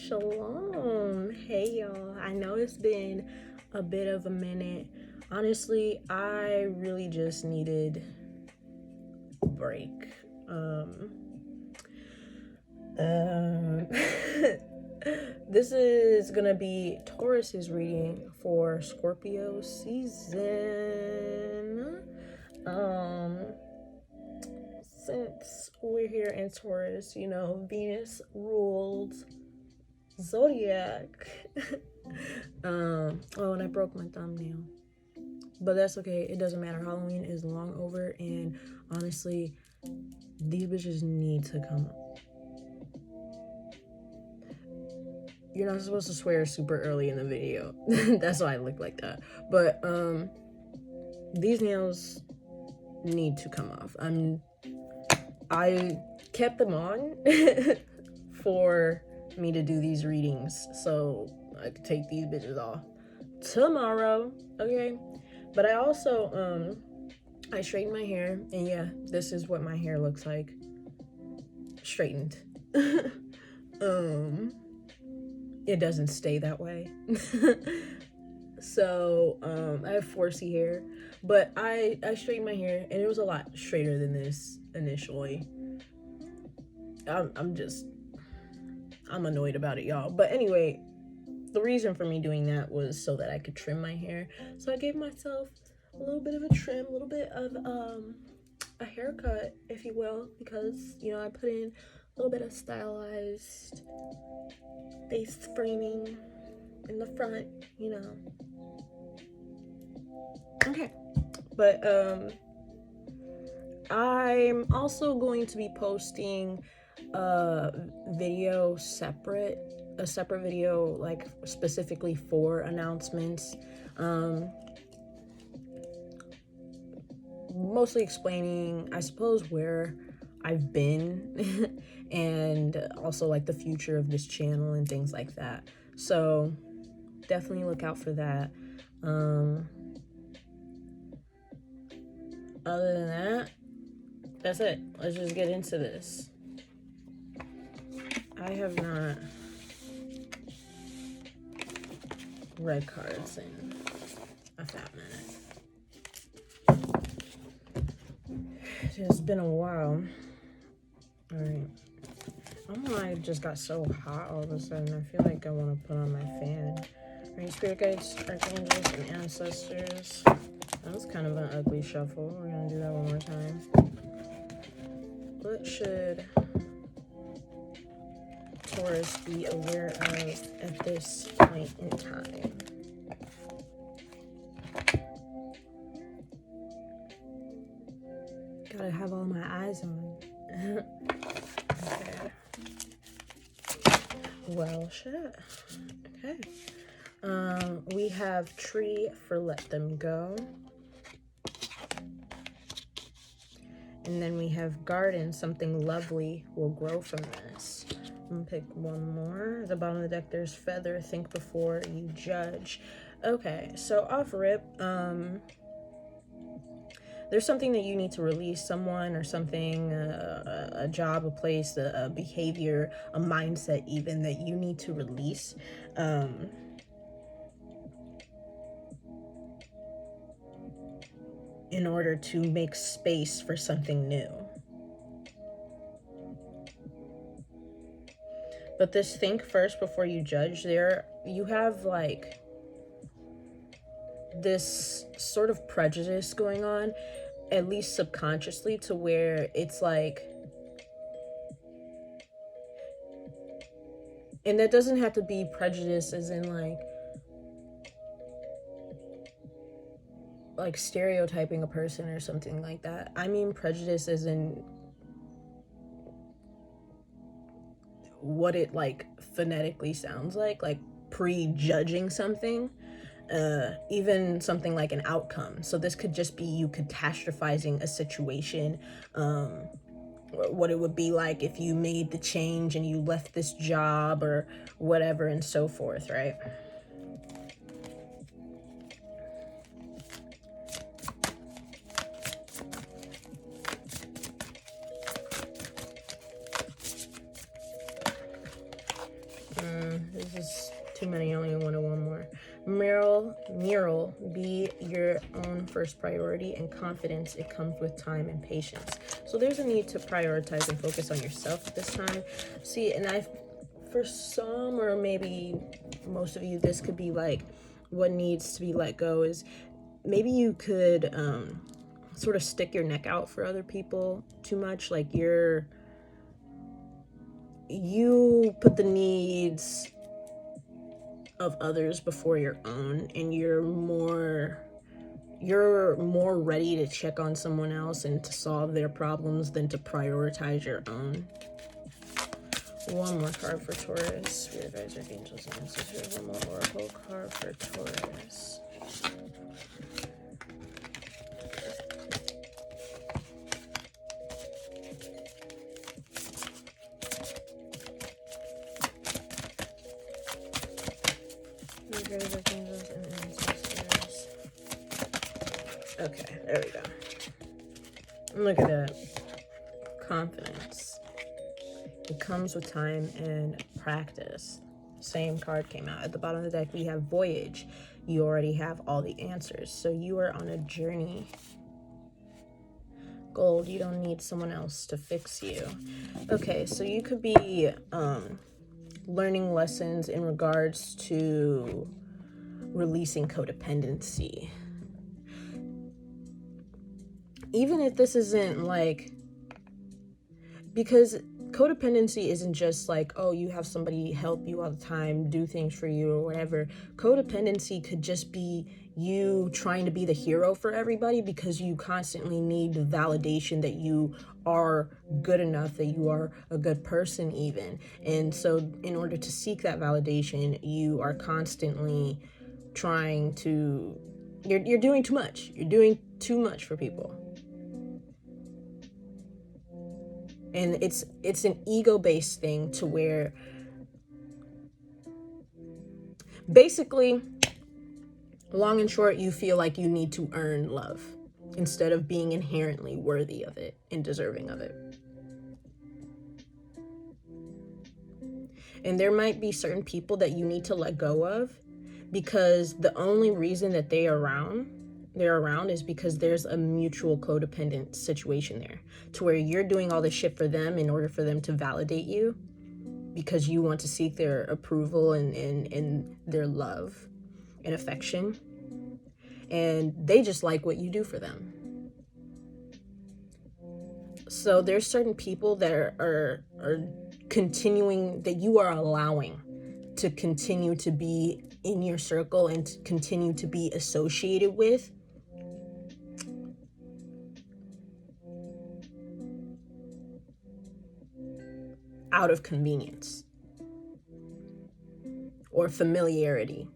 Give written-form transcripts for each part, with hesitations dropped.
Shalom. Hey y'all. I know it's been a bit of a minute. Honestly, I really just needed a break. This is gonna be Taurus's reading for Scorpio season. Since we're here in Taurus, you know, Venus ruled zodiac. Oh, and I broke my thumbnail, but that's okay. It doesn't matter. Halloween is long over, and honestly, these bitches need to come up. You're not supposed to swear super early in the video. That's why I look like that. But these nails need to come off. I kept them on for me to do these readings so I could take these bitches off tomorrow, okay? But I also I straightened my hair, and yeah, this is what my hair looks like straightened. It doesn't stay that way. So I have 4C hair, but I straightened my hair, and it was a lot straighter than this initially. I'm annoyed about it, y'all. But anyway, the reason for me doing that was so that I could trim my hair. So I gave myself a little bit of a trim, a little bit of a haircut, if you will, because, you know, I put in a little bit of stylized face framing in the front, you know. Okay, but I'm also going to be posting a separate video, like specifically for announcements, mostly explaining, I suppose, where I've been and also like the future of this channel and things like that. So definitely look out for that. Other than that, that's it. Let's just get into this. I have not read cards in a fat minute. It's been a while. Alright. I don't know why it just got so hot all of a sudden. I feel like I want to put on my fan. Alright, spirit guides, archangels, and ancestors. That was kind of an ugly shuffle. We're gonna do that one more time. What should Taurus be aware of at this point in time? Gotta have all my eyes on. Okay. Well, shit. Okay. We have tree for let them go. And then we have garden, something lovely will grow from this. I'm gonna pick one more. At the bottom of the deck, there's feather, think before you judge. Okay, so off rip, there's something that you need to release, someone or something, a job, a place, a behavior, a mindset even, that you need to release. In order to make space for something new. But this think first before you judge, you have like this sort of prejudice going on, at least subconsciously, to where it's like, and that doesn't have to be prejudice as in like stereotyping a person or something like that. I mean prejudice as in what it like phonetically sounds like prejudging something, even something like an outcome. So this could just be you catastrophizing a situation, what it would be like if you made the change and you left this job or whatever and so forth, right? This is too many. I only wanted one more. Mural, be your own first priority, and confidence, it comes with time and patience. So there's a need to prioritize and focus on yourself at this time. See, and for some, or maybe most of you, this could be like what needs to be let go is maybe you could sort of stick your neck out for other people too much. Like you put the needs of others before your own, and you're more ready to check on someone else and to solve their problems than to prioritize your own. One more card for Taurus. Spirit guides, archangels, and ancestors. One more oracle card for Taurus. Okay, there we go. Look at that. Confidence. It comes with time and practice. Same card came out. At the bottom of the deck, we have Voyage. You already have all the answers. So you are on a journey. Gold, you don't need someone else to fix you. Okay, so you could be learning lessons in regards to releasing codependency. Even if this isn't like, because codependency isn't just like, oh, you have somebody help you all the time, do things for you or whatever. Codependency could just be you trying to be the hero for everybody because you constantly need the validation that you are good enough, that you are a good person even. And so in order to seek that validation, you are constantly trying to, you're doing too much. You're doing too much for people. And it's an ego-based thing to where basically, long and short, you feel like you need to earn love instead of being inherently worthy of it and deserving of it. And there might be certain people that you need to let go of because the only reason that they're around is because there's a mutual codependent situation there, to where you're doing all this shit for them in order for them to validate you because you want to seek their approval and their love and affection, and they just like what you do for them. So there's certain people that are continuing, that you are allowing to continue to be in your circle and to continue to be associated with, out of convenience or familiarity.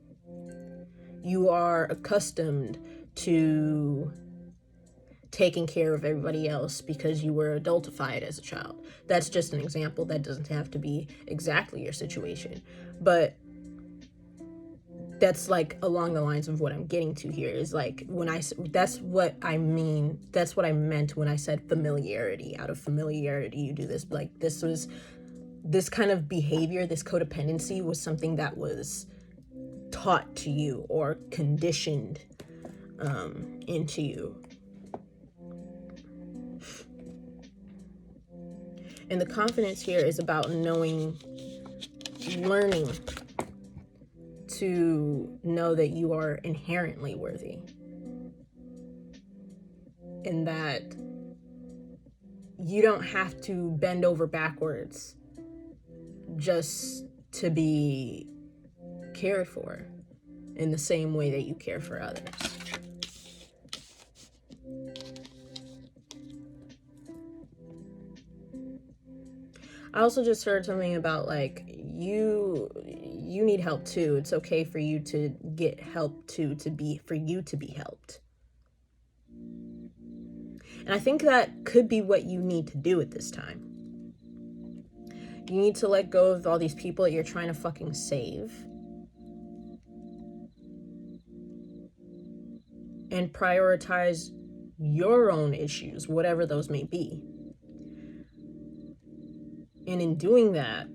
You are accustomed to taking care of everybody else because you were adultified as a child. That's just an example. That doesn't have to be exactly your situation, but that's like along the lines of what I'm getting to here is like that's what I meant when I said familiarity. Out of familiarity, you do this. Like this kind of behavior, this codependency was something that was taught to you or conditioned into you. And the confidence here is about learning to know that you are inherently worthy, and that you don't have to bend over backwards just to be cared for in the same way that you care for others. I also just heard something about like you need help too. It's okay for you to get help too, for you to be helped. And I think that could be what you need to do at this time. You need to let go of all these people that you're trying to fucking save and prioritize your own issues, whatever those may be. And in doing that,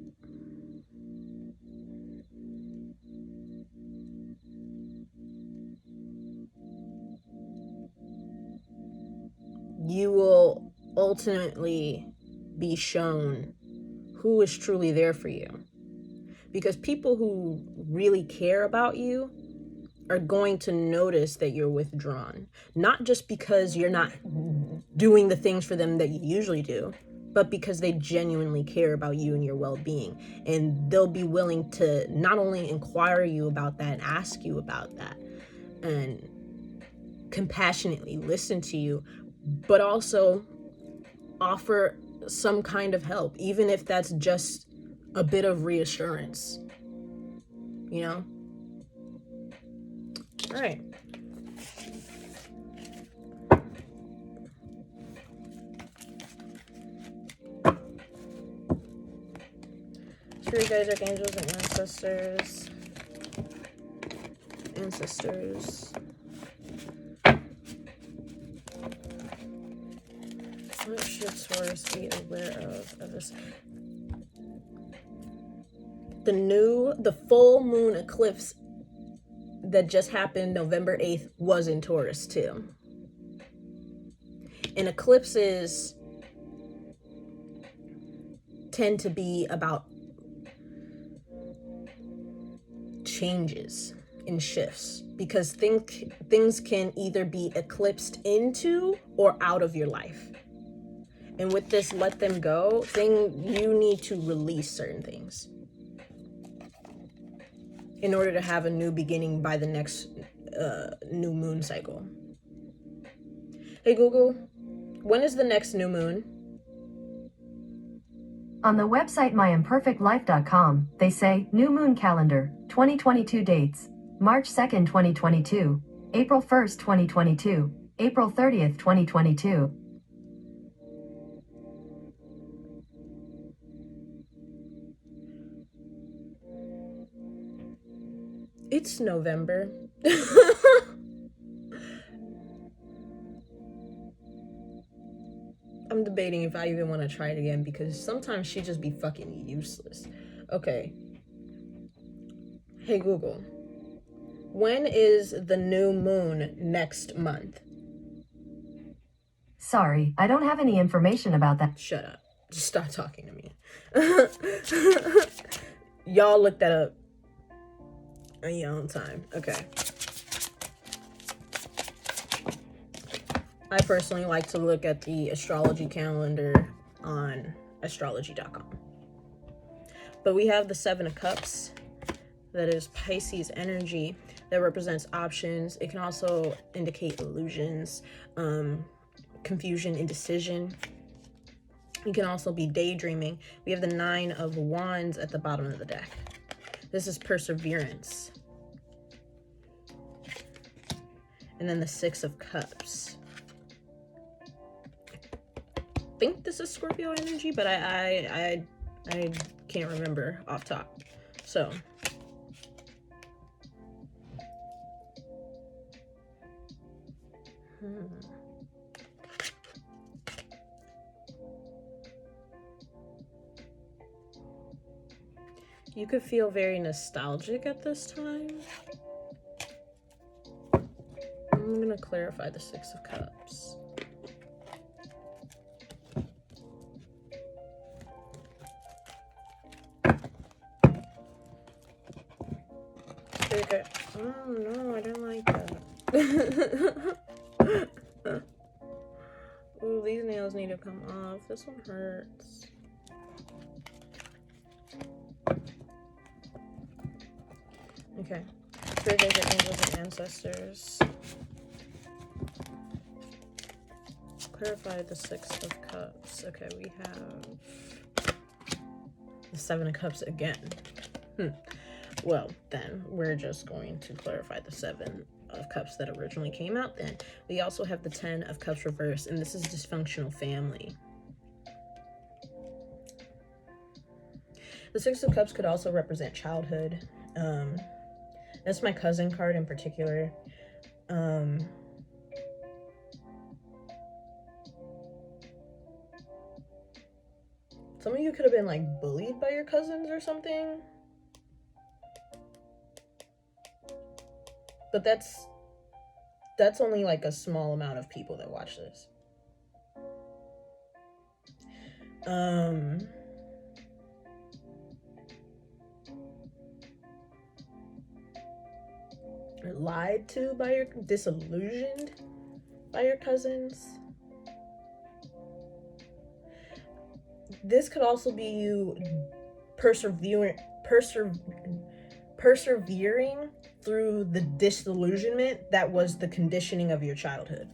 you will ultimately be shown who is truly there for you. Because people who really care about you are going to notice that you're withdrawn. Not just because you're not doing the things for them that you usually do, but because they genuinely care about you and your well-being. And they'll be willing to not only inquire you about that and ask you about that and compassionately listen to you, but also offer some kind of help, even if that's just a bit of reassurance, you know? All right. Spirit guides, archangels, and ancestors. What should Taurus be aware of this? The full moon eclipse that just happened November 8th was in Taurus too. And eclipses tend to be about changes and shifts, because things can either be eclipsed into or out of your life. And with this let them go thing, you need to release certain things in order to have a new beginning by the next new moon cycle. Hey Google, when is the next new moon? On the website myimperfectlife.com, they say, new moon calendar, 2022 dates, March 2nd, 2022, April 1st, 2022, April 30th, 2022. It's November. I'm debating if I even want to try it again, because sometimes she just be fucking useless. Okay. Hey Google, when is the new moon next month? Sorry, I don't have any information about that. Shut up. Just stop talking to me. Y'all look that up on your own time. Okay. I personally like to look at the astrology calendar on astrology.com. But we have the Seven of Cups. That is Pisces energy that represents options. It can also indicate illusions, confusion, indecision. It can also be daydreaming. We have the Nine of Wands at the bottom of the deck. This is perseverance. And then the Six of Cups. I think this is Scorpio energy, but I can't remember off top. So you could feel very nostalgic at this time. I'm gonna clarify the Six of Cups. Okay. Oh no, I don't like that. Ooh, these nails need to come off. This one hurts. Okay. Spirit guides, angels, and ancestors. Clarify the Six of Cups. Okay, we have the Seven of Cups again. Well, then we're just going to clarify the Seven of Cups that originally came out. Then we also have the Ten of Cups reversed, and this is dysfunctional family. The Six of Cups could also represent childhood. That's my cousin card in particular. Some of you could have been like bullied by your cousins or something. But that's only like a small amount of people that watch this. Lied to by your, disillusioned by your cousins. This could also be you persevering through the disillusionment that was the conditioning of your childhood.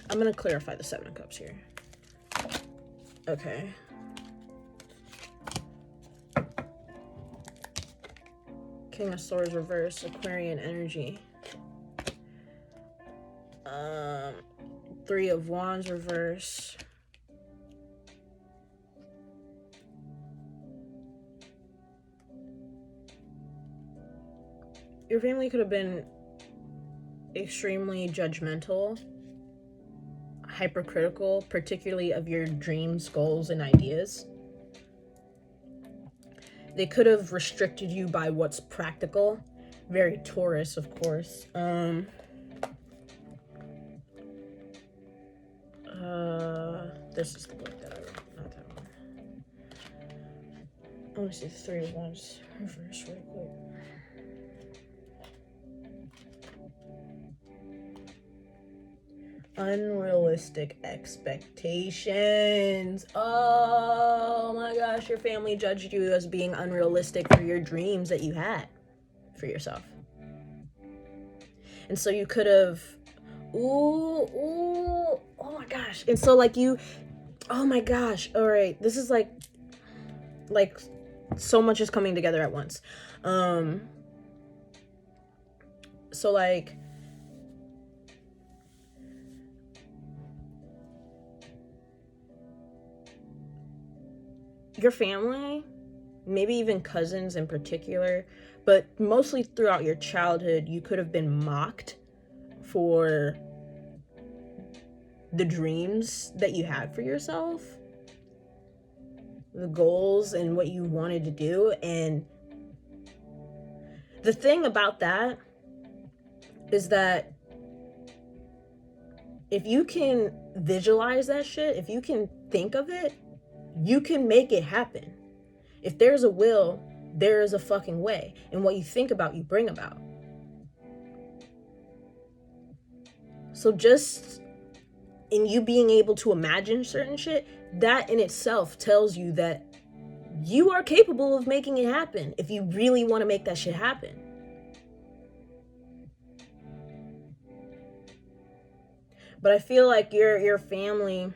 I'm gonna clarify the Seven of Cups here. Okay. King of Swords reverse, Aquarian energy. Three of Wands reverse. Your family could have been extremely judgmental, hypercritical, particularly of your dreams, goals, and ideas. They could have restricted you by what's practical. Very Taurus, of course. This is the book that I wrote, not that one. I want to see the Three of Wands reverse really quick. Unrealistic expectations. Oh my gosh, your family judged you as being unrealistic for your dreams that you had for yourself. And so you could have, oh my gosh. And so like you, oh my gosh, all right, this is like so much is coming together at once. So like, your family, maybe even cousins in particular, but mostly throughout your childhood, you could have been mocked for the dreams that you had for yourself, the goals and what you wanted to do. And the thing about that is that if you can visualize that shit, if you can think of it, you can make it happen. If there's a will, there is a fucking way. And what you think about, you bring about. So just in you being able to imagine certain shit, that in itself tells you that you are capable of making it happen if you really want to make that shit happen. But I feel like your family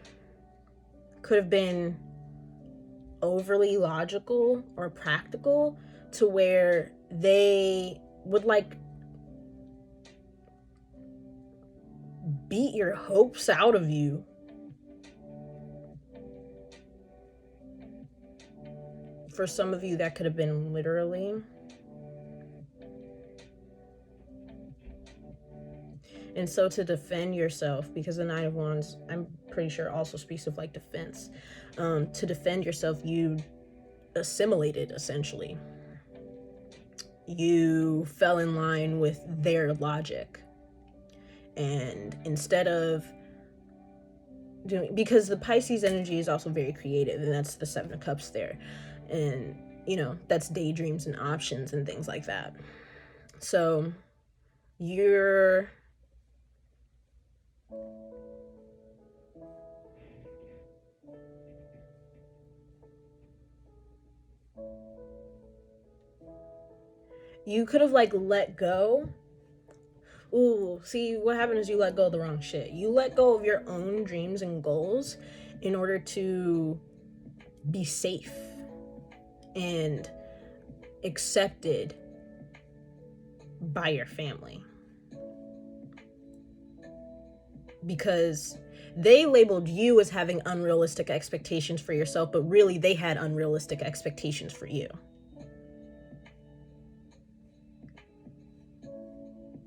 could have been overly logical or practical to where they would like beat your hopes out of you for some of you. That could have been literally. And so to defend yourself, because the Nine of Wands, I'm pretty sure also speaks of like defense. To defend yourself, you assimilated, essentially. You fell in line with their logic. And instead of doing, because the Pisces energy is also very creative, and that's the Seven of Cups there. And, you know, that's daydreams and options and things like that. So you could have like let go. Ooh, see, what happened is you let go of the wrong shit. You let go of your own dreams and goals in order to be safe and accepted by your family. Because they labeled you as having unrealistic expectations for yourself, but really they had unrealistic expectations for you.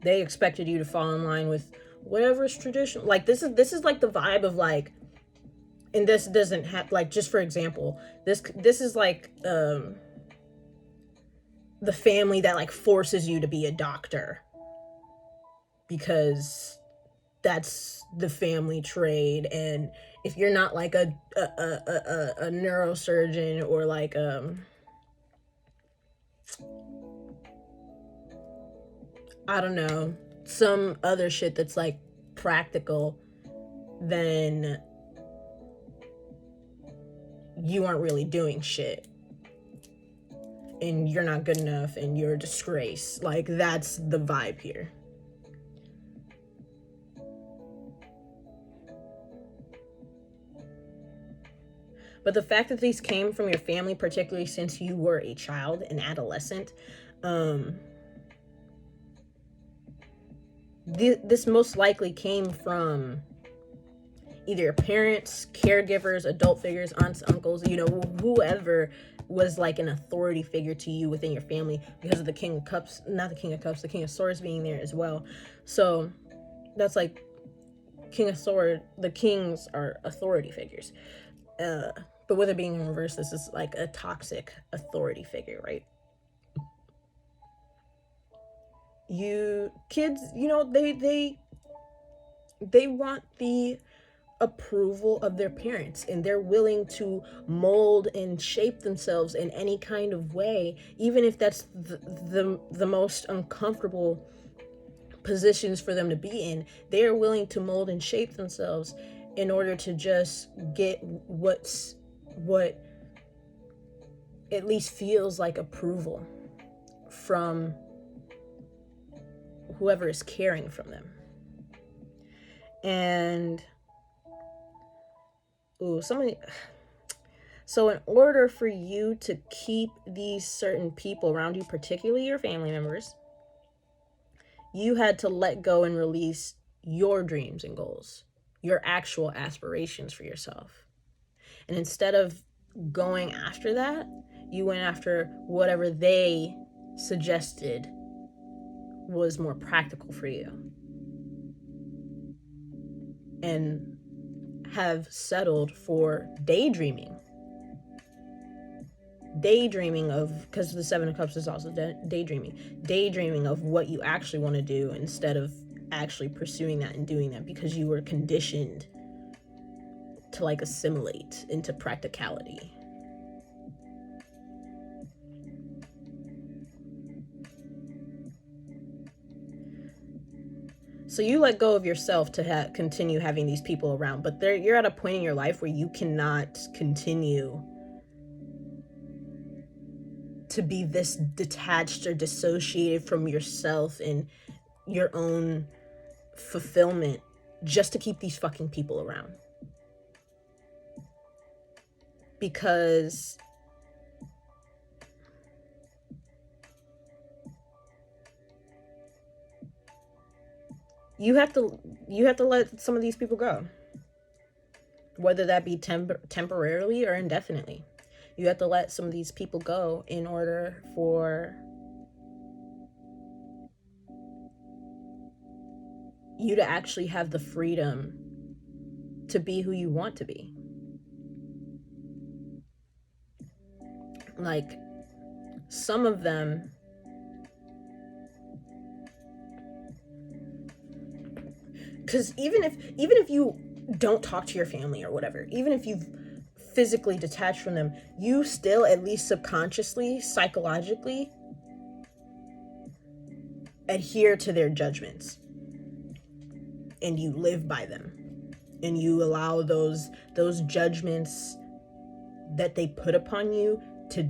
They expected you to fall in line with whatever is traditional. Like this is like the vibe of like, and this doesn't have like, just for example, this is like the family that like forces you to be a doctor because that's the family trade. And if you're not like a neurosurgeon or like I don't know, some other shit that's like practical, then you aren't really doing shit, and you're not good enough, and you're a disgrace. Like, that's the vibe here. But the fact that these came from your family, particularly since you were a child, an adolescent, this most likely came from either your parents, caregivers, adult figures, aunts, uncles, you know, whoever was like an authority figure to you within your family, because of the King of Cups, not the King of Cups, the King of Swords being there as well. So that's like King of Sword, the kings are authority figures. But with it being in reverse, this is like a toxic authority figure, right? You kids, you know, they want the approval of their parents, and they're willing to mold and shape themselves in any kind of way, even if that's the most uncomfortable positions for them to be in. They are willing to mold and shape themselves in order to just get what at least feels like approval from whoever is caring from them. And so in order for you to keep these certain people around you, particularly your family members, you had to let go and release your dreams and goals, your actual aspirations for yourself. And instead of going after that, you went after whatever they suggested was more practical for you, and have settled for daydreaming of, because the Seven of Cups is also daydreaming of what you actually want to do, instead of actually pursuing that and doing that, because you were conditioned to like assimilate into practicality. So you let go of yourself to continue having these people around, but you're at a point in your life where you cannot continue to be this detached or dissociated from yourself and your own fulfillment just to keep these fucking people around. Because you have to let some of these people go, whether that be temporarily or indefinitely. You have to let some of these people go in order for you to actually have the freedom to be who you want to be. Like, some of them, because even if you don't talk to your family or whatever, even if you've physically detached from them, you still, at least subconsciously, psychologically, adhere to their judgments, and you live by them, and you allow those judgments that they put upon you to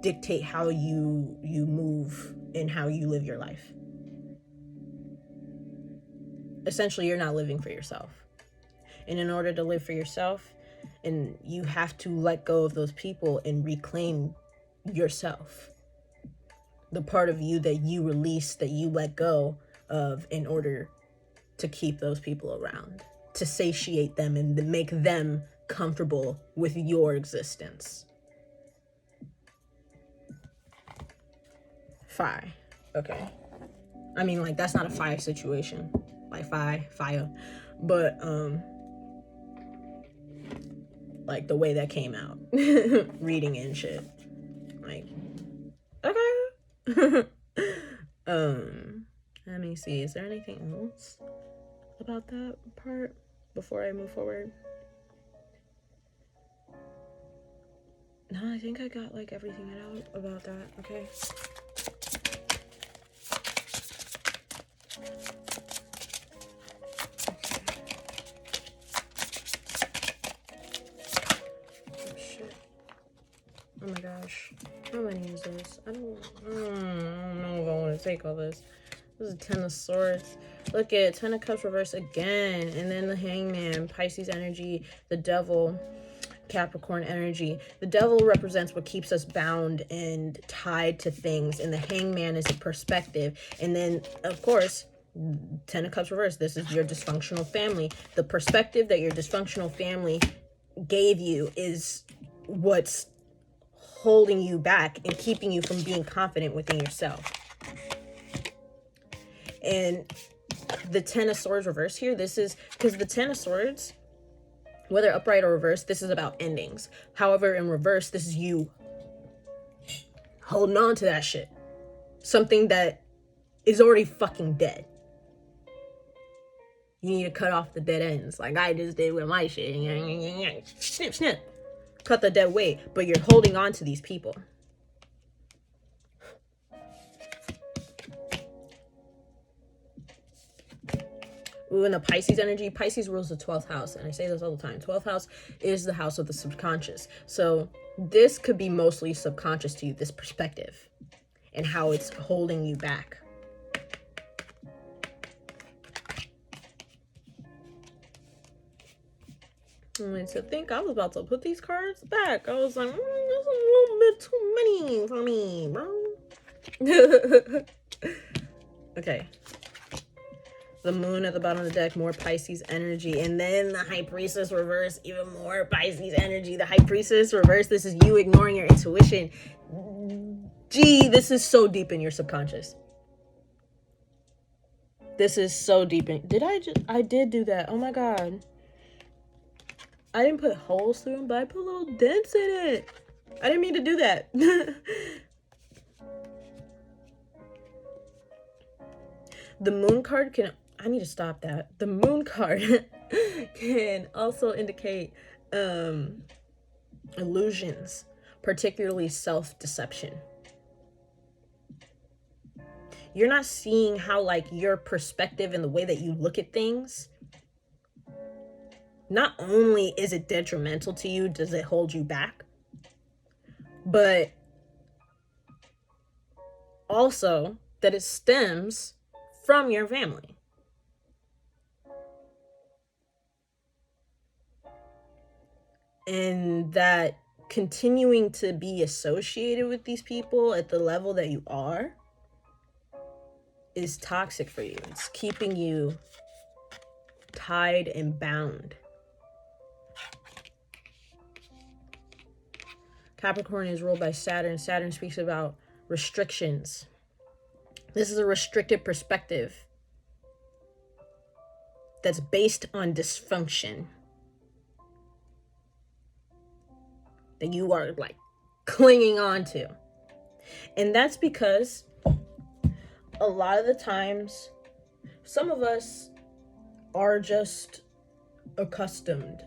dictate how you move and how you live your life. Essentially, you're not living for yourself. And in order to live for yourself, and you have to let go of those people and reclaim yourself, the part of you that you release, that you let go of, in order to keep those people around, to satiate them and to make them comfortable with your existence. Fire. Okay. I mean, like, that's not a fire situation. Like, fire. But, like, the way that came out. Reading and shit. Like, okay. Let me see. Is there anything else? about that part before I move forward? No, I think I got like everything out about that. Okay. Oh shit. Oh my gosh. How many is this? I don't know if I want to take all this. This is 10 of Swords. Look at 10 of Cups reverse again. And then the Hangman, Pisces energy, the Devil, Capricorn energy. The Devil represents what keeps us bound and tied to things. And the Hangman is a perspective. And then, of course, 10 of Cups reverse. This is your dysfunctional family. The perspective that your dysfunctional family gave you is what's holding you back and keeping you from being confident within yourself. And the 10 of Swords reverse here, this is because the 10 of Swords, whether upright or reverse, this is about endings. However, in reverse, this is you holding on to that shit. Something that is already fucking dead. You need to cut off the dead ends like I just did with my shit. Snip, snip. Cut the dead weight, but you're holding on to these people. Ooh, and the Pisces energy. Pisces rules the 12th house. And I say this all the time. 12th house is the house of the subconscious. So this could be mostly subconscious to you, this perspective. And how it's holding you back. And to think I was about to put these cards back. I was like, that's a little bit too many for me, bro. Okay. The Moon at the bottom of the deck, more Pisces energy. And then the High Priestess reverse, even more Pisces energy. The High Priestess reverse, this is you ignoring your intuition. Gee, this is so deep in your subconscious. This is so deep in... I did do that. Oh my God. I didn't put holes through them, but I put little dents in it. I didn't mean to do that. The Moon card can... I need to stop that. The Moon card can also indicate illusions, particularly self-deception. You're not seeing how, like, your perspective and the way that you look at things, not only is it detrimental to you, does it hold you back, but also that it stems from your family. And that continuing to be associated with these people at the level that you are is toxic for you. It's keeping you tied and bound. Capricorn is ruled by Saturn. Saturn speaks about restrictions. This is a restricted perspective that's based on dysfunction. That you are like clinging on to. And that's because a lot of the times, some of us are just accustomed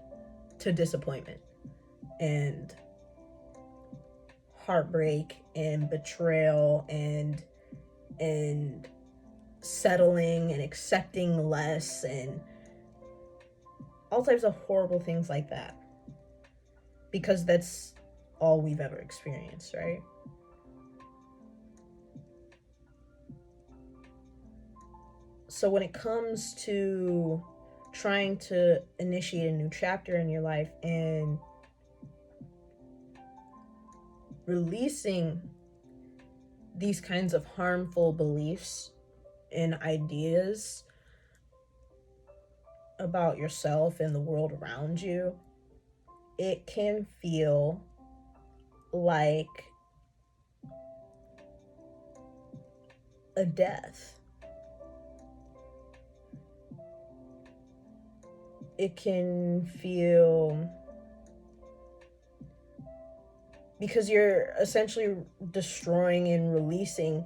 to disappointment and heartbreak and betrayal and settling and accepting less and all types of horrible things like that. Because that's all we've ever experienced, right? So when it comes to trying to initiate a new chapter in your life and releasing these kinds of harmful beliefs and ideas about yourself and the world around you, it can feel like a death. It can feel... because you're essentially destroying and releasing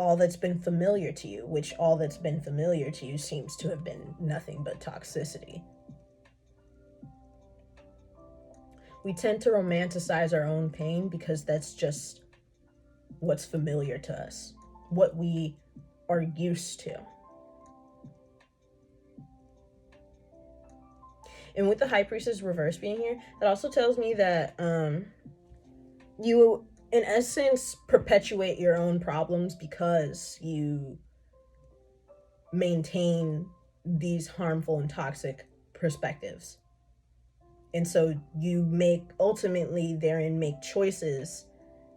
all that's been familiar to you, which all that's been familiar to you seems to have been nothing but toxicity. We tend to romanticize our own pain because that's just what's familiar to us, what we are used to. And with the High Priestess reverse being here, that also tells me that you, in essence, perpetuate your own problems because you maintain these harmful and toxic perspectives. And so you ultimately therein make choices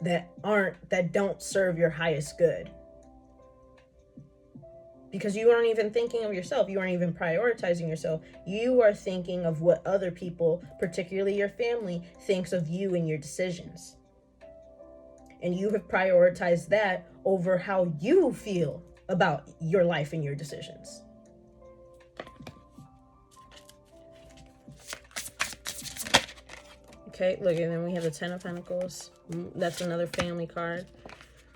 that don't serve your highest good. Because you aren't even thinking of yourself. You aren't even prioritizing yourself. You are thinking of what other people, particularly your family, thinks of you and your decisions. And you have prioritized that over how you feel about your life and your decisions. Okay, look, and then we have the Ten of Pentacles. That's another family card.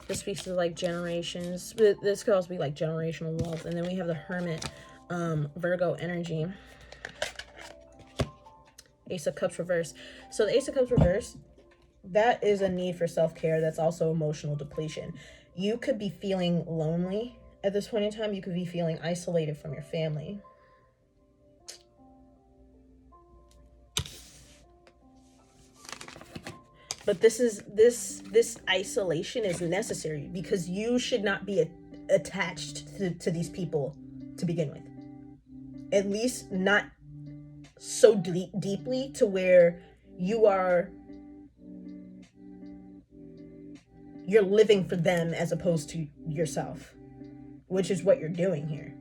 This speaks to like generations. This could also be like generational wealth. And then we have the Hermit, Virgo energy. Ace of Cups reverse. So the Ace of Cups reverse, that is a need for self-care. That's also emotional depletion. You could be feeling lonely at this point in time. You could be feeling isolated from your family. But this isolation is necessary because you should not be attached to these people to begin with. At least not so deeply to where you're living for them as opposed to yourself, which is what you're doing here.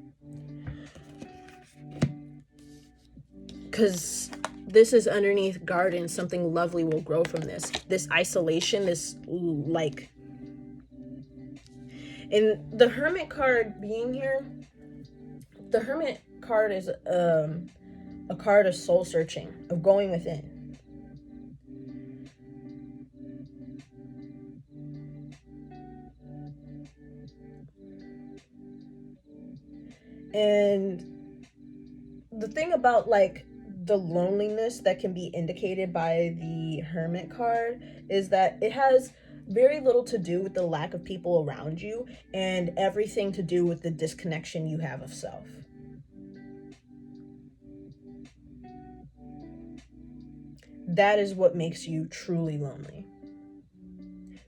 Because this is underneath garden. Something lovely will grow from this. This isolation, this like... And the Hermit card being here, the Hermit card is a card of soul searching, of going within. And the thing about like the loneliness that can be indicated by the Hermit card is that it has very little to do with the lack of people around you and everything to do with the disconnection you have of self. That is what makes you truly lonely.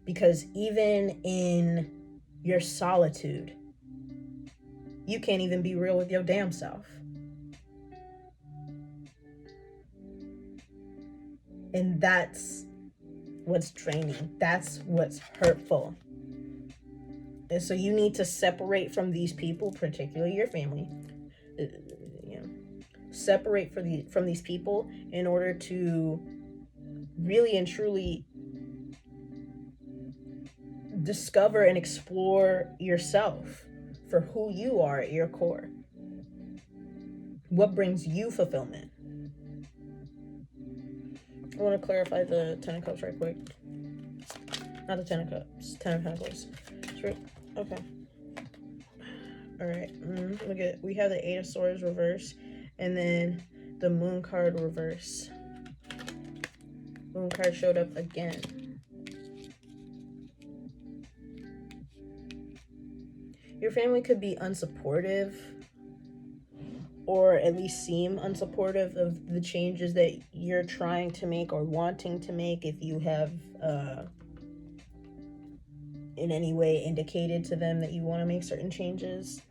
Because even in your solitude, you can't even be real with your damn self. And that's what's draining. That's what's hurtful. And so you need to separate from these people, particularly your family. Separate from these people in order to really and truly discover and explore yourself for who you are at your core. What brings you fulfillment? I want to clarify the Ten of Cups right quick. Not the Ten of Cups, Ten of Pentacles. Okay. All right. We have the Eight of Swords reverse, and then the Moon card reverse. Moon card showed up again. Your family could be unsupportive, or at least seem unsupportive of the changes that you're trying to make or wanting to make, if you have in any way indicated to them that you want to make certain changes.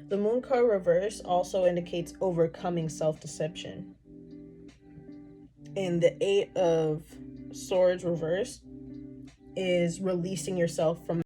The Moon card reverse also indicates overcoming self-deception. And the Eight of Swords reverse is releasing yourself from